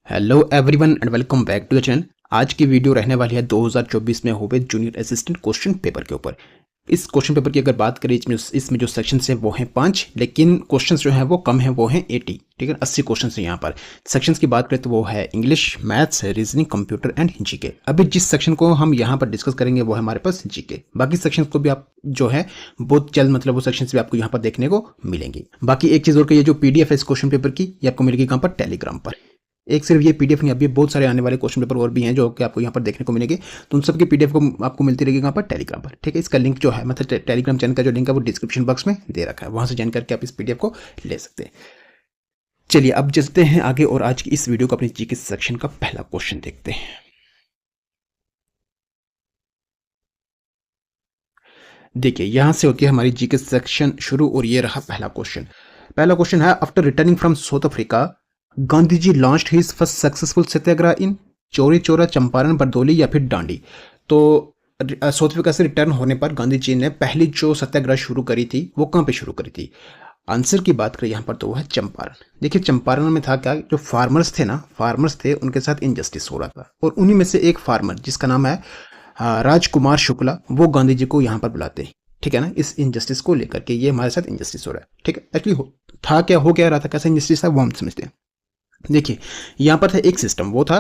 Hello everyone and welcome back to the channel. आज की video रहने वाली है 2024 में हुए जूनियर असिस्टेंट क्वेश्चन पेपर के ऊपर। इस क्वेश्चन पेपर की अगर बात करें इसमें जो सेक्शंस है वो हैं 5, लेकिन क्वेश्चंस जो हैं वो कम हैं, वो हैं 80। ठीक है, 80 क्वेश्चंस हैं यहाँ पर। सेक्शंस की बात करें तो वो है English, maths, reasoning, computer and GK. अभी जिस सेक्शन को हम यहाँ पर डिस्कस करेंगे वो है हमारे पास जीके। बाकी सेक्शन को भी आप जो है बहुत जल्द मतलब वो सेक्शन भी आपको यहाँ पर देखने को मिलेंगे। बाकी एक चीज़ और कि ये जो पीडीएफ है इस क्वेश्चन पेपर की, ये आपको मिलेगी कहाँ पर, टेलीग्राम पर। एक सिर्फ ये पीडीएफ नहीं, अभी बहुत सारे आने वाले क्वेश्चन पेपर और भी हैं जो कि आपको यहाँ पर देखने को मिलेंगे। तो उन सबकी पीडीएफ को आपको मिलती रहेगी कहाँ पर, टेलीग्राम पर। ठीक है, इसका लिंक जो है मतलब टेलीग्राम चैनल का जो लिंक है वो डिस्क्रिप्शन बॉक्स में दे रखा है, वहाँ से ज्वाइन करके आप इस पीडीएफ को ले सकते हैं। चलिए अब चलते हैं आगे और आज की इस वीडियो को अपनी जीके सेक्शन का पहला क्वेश्चन देखते हैं। देखिए यहाँ से होती है हमारी जीके सेक्शन शुरू और ये रहा पहला क्वेश्चन। पहला क्वेश्चन है, after returning from South Africa Gandhi ji launched his first successful satyagraha in Chauri Chaura, Champaran, Bardoli या फिर डांडी। तो साउथ अफ्रीका से रिटर्न होने पर गांधी जी ने पहली जो सत्याग्रह शुरू करी थी वो कहाँ पे शुरू करी थी? आंसर की बात करें यहाँ पर तो वो है चंपारण। देखिए चंपारण में था क्या, जो फार्मर्स थे ना, फार्मर्स थे, उनके साथ इनजस्टिस हो रहा था और उन्हीं में से एक फार्मर जिसका नाम है राजकुमार शुक्ला, वो गांधी जी को यहाँ पर बुलाते हैं। ठीक है ना, इस इनजस्टिस को लेकर के ये हमारे साथ इनजस्टिस हो रहा है। ठीक है, एक्चुअली था क्या, हो क्या रहा था, कैसा इनजस्टिस था वो हम समझते हैं। देखिए यहाँ पर था एक सिस्टम, वो था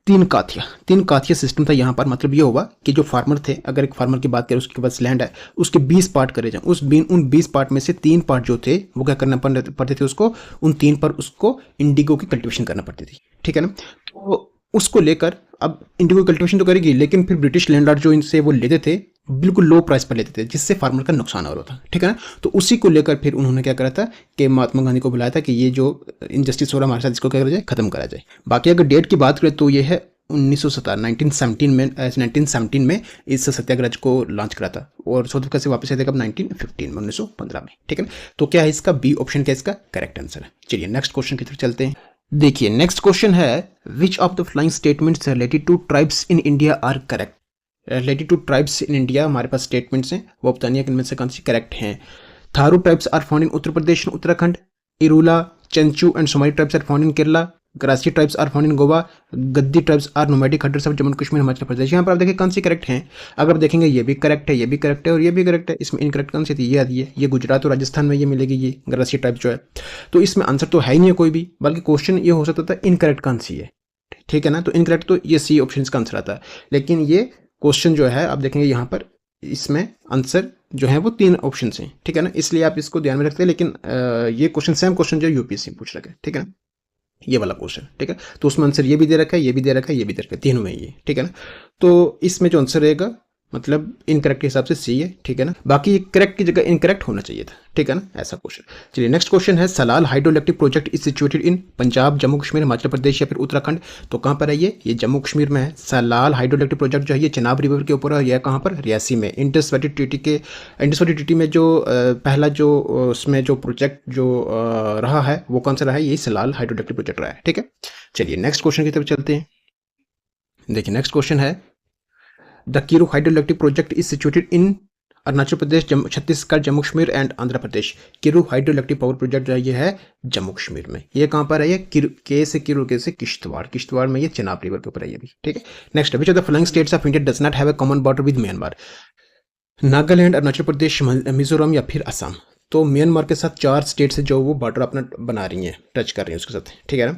तीन काथिया सिस्टम था यहाँ पर। मतलब ये होगा कि जो फार्मर थे, अगर एक फार्मर की बात करें, उसके पास लैंड है, उसके 20 पार्ट करे जाए, उन 20 पार्ट में से 3 पार्ट जो थे वो क्या करना पड़ते थे उसको, उन 3 पर उसको इंडिगो की कल्टीवेशन करना पड़ती थी। ठीक है ना, तो उसको लेकर अब इंडिगो कल्टीवेशन तो करेगी, लेकिन फिर ब्रिटिश लैंडलॉर्ड जो इनसे वो लेते थे बिल्कुल लो प्राइस पर लेते थे, जिससे फार्मर का नुकसान हो रहा था। ठीक है ना, तो उसी को लेकर फिर उन्होंने क्या करा था कि महात्मा गांधी को बुलाया था कि ये जो इनजस्टिस हो रहा है हमारे साथ, इसको क्या करा जाए, खत्म करा जाए। बाकी अगर डेट की बात करें तो ये है 1917 में इस सत्याग्रह को लॉन्च करा था और साउथ अफ्रीका से वापस आए थे कब, 1915 में, 1915 में। ठीक है, तो क्या है इसका बी ऑप्शन, क्या इसका करेक्ट आंसर है। चलिए नेक्स्ट क्वेश्चन की तरफ चलते हैं। देखिए नेक्स्ट क्वेश्चन है, which of the following statements related to tribes in India are correct. Related to tribes in India हमारे पास स्टेटमेंट्स हैं, वो बतानी है कि इनमें से कौन सी करेक्ट हैं। Tharu tribes are found in Uttar Pradesh and Uttarakhand, Irula, Chenchu and Somali tribes are found in Kerala, Grasi tribes are found in Goa, Gaddi tribes are nomadic hunters of Jammu Kashmir, Himachal Pradesh. यहाँ पर आप देखिए कौन सी करेक्ट हैं। अगर आप देखेंगे ये भी करेक्ट है, ये भी करेक्ट है और ये भी करेक्ट है। इसमें इनकरेक्ट कौन सी थी, ये आती है, ये गुजरात और राजस्थान में ये मिलेगी, ये ग्रासी ट्राइब जो है। तो इसमें आंसर तो है ही नहीं है कोई भी, बल्कि क्वेश्चन ये हो सकता था इनकरेक्ट कौन सी है। ठीक है ना, तो इनकरेक्ट तो ये सी ऑप्शन का आंसर आता है, लेकिन ये क्वेश्चन जो है आप देखेंगे यहाँ पर, इसमें आंसर जो है वो 3 ऑप्शन हैं। ठीक है ना, इसलिए आप इसको ध्यान में रखते हैं। लेकिन ये क्वेश्चन सेम क्वेश्चन जो यूपीएससी पूछ रखा है, ठीक है ना, ये वाला क्वेश्चन। ठीक है, तो उसमें आंसर ये भी दे रखा है, ये भी दे रखा है, ये भी दे रखा है, तीनों में ये। ठीक है ना, तो इसमें जो आंसर रहेगा मतलब इनकरेक्ट के हिसाब से सी है। ठीक है ना, बाकी करेक्ट की जगह इनकरेक्ट होना चाहिए था। ठीक है ना, ऐसा क्वेश्चन। चलिए नेक्स्ट क्वेश्चन है, Salal hydroelectric project is situated in Punjab, Jammu Kashmir, Himachal Pradesh या फिर उत्तराखंड। तो कहाँ पर है ये जम्मू कश्मीर में है। सलाल हाइड्रोइलेक्ट्रिक प्रोजेक्ट जो है ये चिनाब रिवर के ऊपर है, यह कहाँ पर, रियासी में। इंडस वैली ट्रीटी में जो पहला जो उसमें जो प्रोजेक्ट जो रहा है वो कौन सा रहा है, ये सलाल हाइड्रोइलेक्ट्रिक प्रोजेक्ट रहा है। ठीक है, चलिए नेक्स्ट क्वेश्चन की तरफ चलते हैं। देखिए नेक्स्ट क्वेश्चन है, the Kiru hydroelectric project is situated in Arunachal Pradesh, Chhattisgarh, Jammu Kashmir and Andhra Pradesh. Kiru hydroelectric power project जो है ये है जम्मू कश्मीर में। ये कहाँ पर है, ये के से किरू, के से किश्तवाड़ में, ये चिनाब रिवर के ऊपर है ये भी। ठीक है, next, which of the following states of India does not have a common border with Myanmar. Nagaland, Arunachal Pradesh, Mizoram या फिर असम। तो म्यांमार के साथ 4 स्टेट्स है जो वो बॉर्डर अपना बना रही हैं, टच कर रही हैं उसके साथ। ठीक है ना,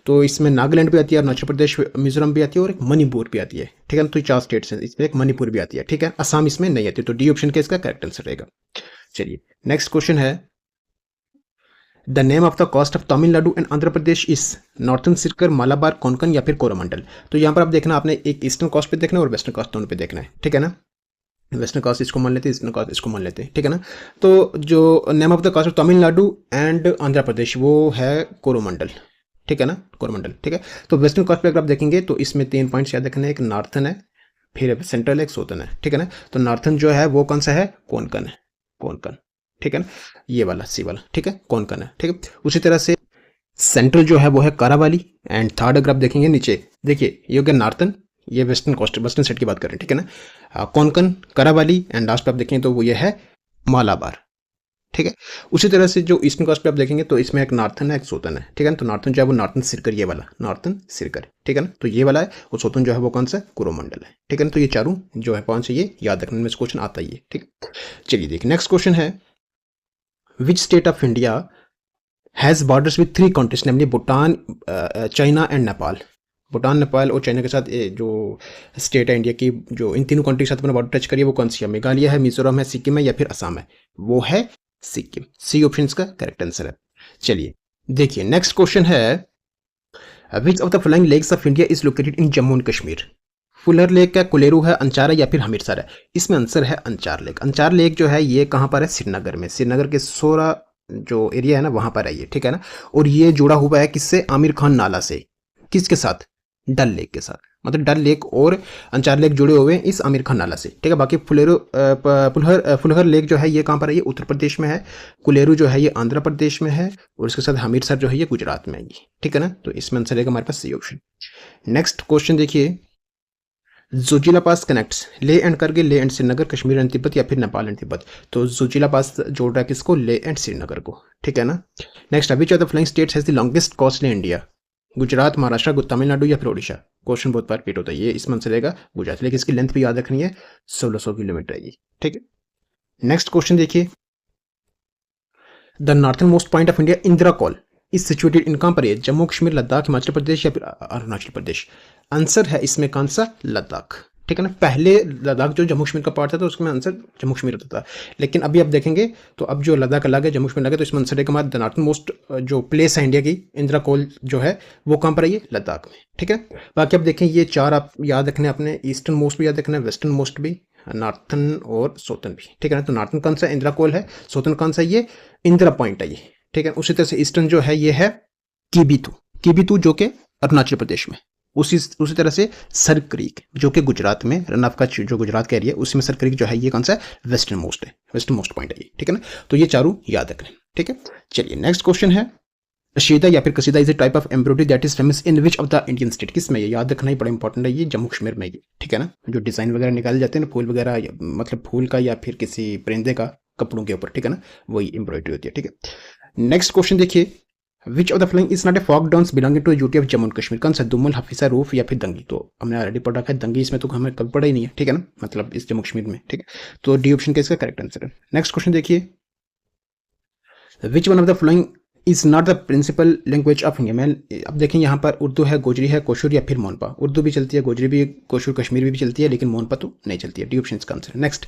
तो इसमें नागालैंड भी आती है, अरुणाचल प्रदेश, मिजोरम भी आती है और एक मणिपुर भी आती है। ठीक है ना, तो ये 4 स्टेट्स हैं, इसमें एक मणिपुर भी आती है। ठीक है, असम इसमें नहीं आती, तो डी ऑप्शन का इसका करेक्ट आंसर रहेगा। चलिए नेक्स्ट क्वेश्चन है, the name of the coast of Tamil Nadu and Andhra Pradesh is Northern Circars, Malabar, Konkan या फिर कोरोमंडल। तो यहाँ पर आप देखना, आपने एक ईस्टर्न कोस्ट पे देखना है और वेस्टर्न कोस्ट दोनों पे देखना है। ठीक है ना, वेस्टर्न कास्ट इसको मान लेते हैं, ईस्टर्न कास्ट इसको मान लेते हैं। ठीक है ना, तो जो name of the coast of Tamil Nadu and Andhra Pradesh वो है कोरोमंडल। ठीक है ना, कोरोमंडल। ठीक है, तो वेस्टर्न कास्ट पे अगर आप देखेंगे तो इसमें 3 पॉइंट्स याद रखने हैं, एक नॉर्थन है, फिर सेंट्रल है, एक सोतन है। ठीक है ना, तो नॉर्थन जो है वो कौन सा है, कोंकण है, कोंकण। ठीक है ना, ये वाला सी वाला, ठीक है, कोंकण है। ठीक है, उसी तरह से सेंट्रल जो है वो है कारावाली एंड थर्ड अगर आप देखेंगे नीचे, देखिए ये हो गया नॉर्थन, ये वेस्टर्न कोस्ट, वेस्टर्न साइड की बात कर रहे हैं। ठीक है ना, कोंकण, करावाली एंड लास्ट पे आप देखें तो वो ये है मालाबार। ठीक है। उसी तरह से जो ईस्टर्न कोस्ट पे आप देखेंगे तो इसमें एक नॉर्थन है, एक सोतन है, ठीक है ना। तो नॉर्थन जो है वो नॉर्थन सिरकर, ये वाला नॉर्थन सिरकर, ठीक है ना। तो ये वाला है, और सोतन जो है वो कौन सा, कोरोमंडल है, ठीक है ना। तो ये चारों जो है कौन से, ये याद रखने में क्वेश्चन आता ही है, ठीक है। चलिए देखिए नेक्स्ट क्वेश्चन है, which state of India has borders with 3 countries, namely Bhutan, China and Nepal. Bhutan, Nepal और चाइना के साथ जो स्टेट है इंडिया की, जो इन तीनों कंट्री के साथ अपना बॉर्डर टच करिए, वो कौन सी है, मेघालय है, मिजोरम है, सिक्किम है, या फिर असम है। वो है सिक्किम, सी ऑप्शन इसका करेक्ट आंसर है। चलिए देखिए नेक्स्ट क्वेश्चन है, which of the following lakes of India is located in Jammu and Kashmir. Wular lake है, कुलेरू है, अंचार है, या फिर हमीरसर है। इसमें आंसर है अंचार लेक। अंचार लेक जो है ये कहाँ पर है, श्रीनगर में, श्रीनगर के सोरा जो एरिया है ना वहां पर है ये, ठीक है ना। और ये जुड़ा हुआ है किससे, आमिर खान नाला से, किसके साथ, डल लेक के साथ। मतलब डल लेक और अंचार लेक जुड़े हुए हैं इस आमिर खान नाला से, ठीक है। बाकी फुलहर लेक जो है ये कहाँ पर है, ये उत्तर प्रदेश में है। कुलेरू जो है ये आंध्र प्रदेश में है, और इसके साथ हमीरसर जो है ये गुजरात में है ये, ठीक है ना। तो इसमें आंसर रहेगा हमारे पास सी ऑप्शन। नेक्स्ट क्वेश्चन देखिए, जोजिला पास कनेक्ट्स ले एंड करगिल, ले एंड श्रीनगर, कश्मीर एंड तिब्बत, या फिर नेपाल एंड तिब्बत। तो जोजिला पास जोड़ रहा है किसको, ले एंड श्रीनगर को, ठीक है ना। Next, which of the following states has the longest coast in India. Gujarat, Maharashtra, Tamil Nadu, या फिर ओडिशा। क्वेश्चन बहुत बार रिपीट होता है ये, इसमें आंसर रहेगा गुजरात, लेकिन इसकी लेंथ भी याद रखनी है, 1600 किलोमीटर है ये, ठीक है। नेक्स्ट क्वेश्चन देखिए, the northern most point of India Indira call is situated इन, कहां पर है, जम्मू कश्मीर, लद्दाख, हिमाचल प्रदेश, या फिर अरुणाचल प्रदेश। आंसर है इसमें कौन सा, लद्दाख, ठीक है ना। पहले लद्दाख जो जम्मू कश्मीर का पार्ट था तो उसमें आंसर जम्मू कश्मीर होता था, लेकिन अभी आप देखेंगे तो अब जो लद्दाख अलग है, जम्मू कश्मीर अलग है, तो इसमें आंसर है हमारा द नॉर्थन मोस्ट जो प्लेस है इंडिया की, इंदिरा कॉल जो है वो कहाँ पर है, ये लद्दाख में, ठीक है। बाकी आप देखें ये चार आप याद रखने अपने, ईस्टर्न मोस्ट भी याद रखना है, वेस्टर्न मोस्ट भी, नॉर्थन और सोतन भी, ठीक है ना। तो नॉर्थन कौन सा, इंदिरा कॉल है, सोतन कौन सा, ये इंदिरा पॉइंट है ये, ठीक है। उसी तरह से ईस्टर्न जो है ये है कीबीतू, कीबीतू जो कि अरुणाचल प्रदेश में। उसी तरह से सर क्रीक जो कि गुजरात में, रन ऑफ कच्छ जो गुजरात का एरिया, उसी में सर क्रीक जो है ये कौन सा है, वेस्टर्न मोस्ट है, वेस्टर्न मोस्ट पॉइंट है ये, ठीक है ना। तो ये चारों याद रखें, ठीक है। चलिए नेक्स्ट क्वेश्चन है, कशीदा या फिर Kasida is a type of embroidery that is famous in which of the Indian state. किस में, ये याद रखना ही बड़ा इंपॉर्टेंट है, ये जम्मू कश्मीर में ये, ठीक है ना। जो डिजाइन वगैरह निकाले जाते हैं ना, फूल वगैरह, मतलब फूल का या फिर किसी परिंदे का कपड़ों के ऊपर, ठीक है ना, वही एम्ब्रॉयडरी होती है, ठीक है। नेक्स्ट क्वेश्चन देखिए, which of the following is not a folk dance belonging to UT of Jammu and Kashmir. कौन सा, दुम्मल, हफीसा, रूफ, या फिर दंगी। तो हमने ऑलरेडी पढ़ा है दंगी, इसमें तो हमें कभी पढ़ा ही नहीं है, ठीक है ना, मतलब इस जम्मू कश्मीर में, ठीक है। तो डी ऑप्शन का इसका करेक्ट आंसर है। नेक्स्ट क्वेश्चन देखिए, which one of the following is not the principal language of India. मैं अब देखें यहाँ पर उर्दू है, गोजरी है, कोशुर, या फिर मोनपा। उर्दू भी चलती है, गोजरी भी, कोशुर कश्मीर भी चलती है, लेकिन मोनपा तो नहीं चलती है। डी ऑप्शन इसका आंसर है। Next,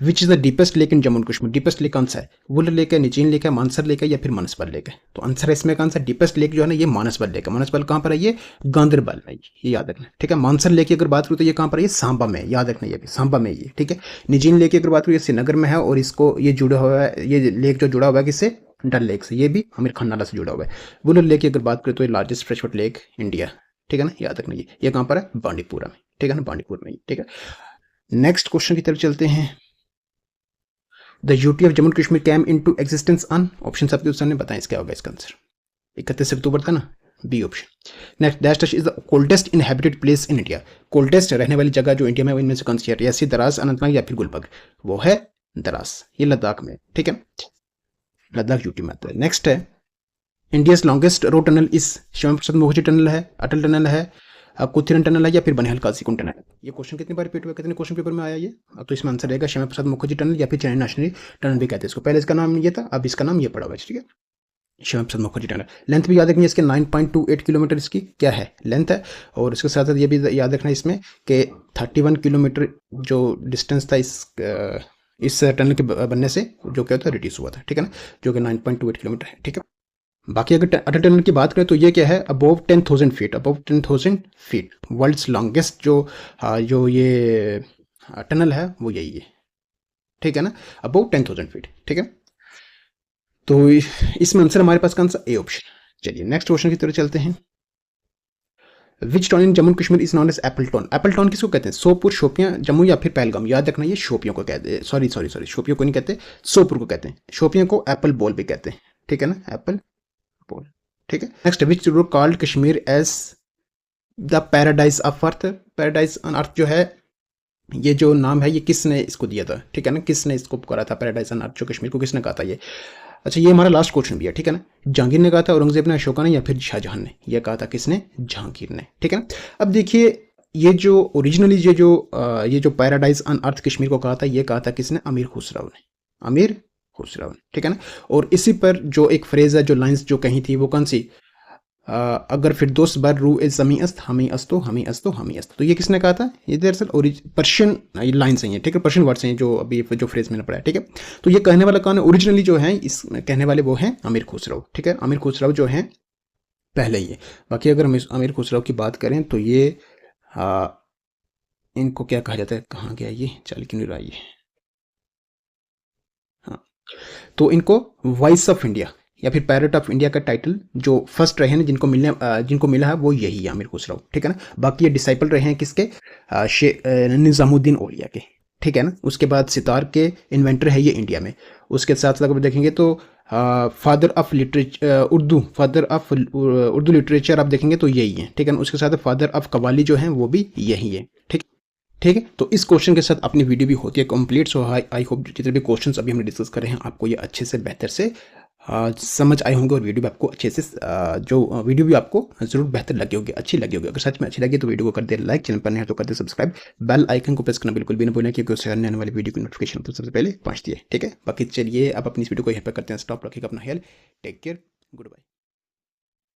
which is the deepest lake in Jammu and Kashmir. Deepest lake कौन सा है, वुलर लेक है, निचीन लेक है, मानसर लेक है, या फिर मानसबल लेक है। तो आंसर है इसमें कौन सा, डीपेस्ट लेक जो है ना ये मानसबल लेक है। मानसबल कहाँ पर है, ये गांधरबल में, ये याद रखना, ठीक है। मानसर लेक की अगर बात करूँ तो ये कहाँ पर है, ये सांबा में, याद रखना ये भी सांबा में ये, ठीक है। निचीन लेक की अगर बात करूँ ये श्रीनगर में है, और इसको ये जुड़ा हुआ है, ये लेक जो जुड़ा हुआ है किससे, डल लेक से, ये भी आमिर खान नाला से जुड़ा हुआ है। वुलर लेक की अगर बात करें तो ये largest fresh water lake India, ठीक है ना, याद रखना ये कहाँ पर है, बांडीपुरा में, ठीक है ना, बांडीपुर में, ठीक है। नेक्स्ट क्वेश्चन की तरफ चलते हैं, the UT of Jammu and Kashmir came into existence on, option आपके सामने बताएं इसका होगा इसका आंसर, 31 अक्टूबर था ना, B option. Next, dash is the coldest inhabited place in India. Coldest रहने वाली जगह जो इंडिया में, इनमें से कौन सी है, रियासी, दराज, अनंतनाग, या फिर गुलबर्ग। वो है दराज, ये लद्दाख में, ठीक है, लद्दाख यूटी में आता है। नेक्स्ट है, इंडियाज लॉन्गेस्ट रोड टनल इस, श्यामा प्रसाद मुखर्जी टनल है, अटल टनल है, कुथिरन टनल है, या फिर बनिहाल काजीकुंड टनल है। ये क्वेश्चन कितनी बार रिपीट हुआ, कितने क्वेश्चन पेपर में आया ये, तो इसमें आंसर रहेगा श्यामा प्रसाद मुखर्जी टनल, या फिर चेन्नई नेशनल टनल भी कहते हैं इसको। पहले इसका नाम ये था, अब इसका नाम ये पड़ा हुआ है, ठीक है, श्यामा प्रसाद मुखर्जी टनल। लेंथ भी याद रखनी है इसके, 9.28 किलोमीटर इसकी क्या है, लेंथ है। और इसके साथ साथ ये भी याद रखना है इसमें कि 31 किलोमीटर जो डिस्टेंस था इस टनल के बनने से जो क्या होता है, रिड्यूस हुआ था, ठीक है ना, जो कि 9.28 किलोमीटर है, ठीक है। बाकी अगर अटल टनल की बात करें तो ये क्या है, above 10,000 feet, above 10,000 feet, world's longest जो ये टनल है वो यही है, ठीक है ना, अबव 10,000 फीट, ठीक है। तो इसमें आंसर हमारे पास कौन सा, ए ऑप्शन। चलिए नेक्स्ट क्वेश्चन की तरफ चलते हैं, which town in Jammu and Kashmir is known as apple town. Apple town किसको कहते हैं, सोपुर, शोपियां, जम्मू, या फिर पहलगाम। याद रखना ये शोपियों को कहते हैं, सॉरी शोपियों को नहीं कहते, सोपुर को कहते हैं। शोपियों को एप्पल बॉल भी कहते हैं, ठीक है ना, एप्पल बॉल, ठीक है। Next, which route called Kashmir as the paradise of earth. Paradise on earth जो है ये जो नाम है ये किसने इसको दिया था, ठीक है ना, किसने इसको पुकारा था पैराडाइज ऑन अर्थ जो कश्मीर को किसने कहा था ये। अच्छा ये हमारा लास्ट क्वेश्चन भी है, ठीक है ना, जहांगीर ने कहा था, औरंगजेब ने, अशोका ने, या फिर शाहजहां ने, ये कहा था किसने, जहांगीर ने, ठीक है ना। अब देखिए ये जो ओरिजिनली ये जो पैराडाइज ऑन अर्थ कश्मीर को कहा था, ये कहा था किसने, अमीर खुसरो ने, अमीर खुसरो ने, ठीक है ना। और इसी पर जो एक फ्रेज है, जो लाइंस जो कही थी वो कौन सी, अगर फिरदौस बर रू ए जमी अस्त हमी अस्तो हमी अस्तो हमी अस्त, तो ये किसने कहा था, ये दरअसल पर्शियन लाइन्स हैं, ठीक है, पर्शियन वर्ड्स हैं जो अभी जो फ्रेज मैंने पढ़ा है, ठीक है। तो ये कहने वाला कौन है, ओरिजिनली जो है इस कहने वाले वो हैं अमीर खुसरो, ठीक है, अमीर खुसरो जो हैं पहले ही है। बाकी अगर हम अमीर खुसरो की बात करें तो ये इनको क्या कहा जाता है, कहाँ गया ये, चल क्यों नहीं रहा ये, हाँ, तो इनको वॉइस ऑफ इंडिया या फिर पैरट ऑफ इंडिया का टाइटल जो फर्स्ट रहे हैं जिनको मिला है वो यही है, आमिर खुसरो, ठीक है ना। बाकी ये डिसाइपल रहे हैं किसके, निज़ामुद्दीन औलिया के, ठीक है ना। उसके बाद सितार के इन्वेंटर है ये इंडिया में। उसके साथ साथ अगर देखेंगे तो father of literature Urdu literature आप देखेंगे तो यही है, ठीक है ना। उसके साथ फादर ऑफ कवाली जो हैं वो भी यही है, ठीक, ठीक है। तो इस क्वेश्चन के साथ अपनी वीडियो भी होती है कंप्लीट। सो आई होप जितने भी क्वेश्चंस अभी हमने डिस्कस करे हैं आपको ये अच्छे से बेहतर से समझ आए होंगे, और वीडियो भी आपको अच्छे से जो वीडियो भी आपको ज़रूर बेहतर लगी होगी, अच्छी लगी होगी। अगर सच में अच्छी लगी तो वीडियो को कर दे लाइक, चैनल पर नहीं है तो कर दे सब्सक्राइब, बेल आइकन को प्रेस करना बिल्कुल भी ना भूलें क्योंकि उससे आने वाली वीडियो की नोटिफिकेशन तो सबसे पहले पहुंचती है, ठीक है। बाकी चलिए आप अपनी इस वीडियो को यहाँ पर करते हैं स्टॉप, रखिएगा अपना health, take care, good bye.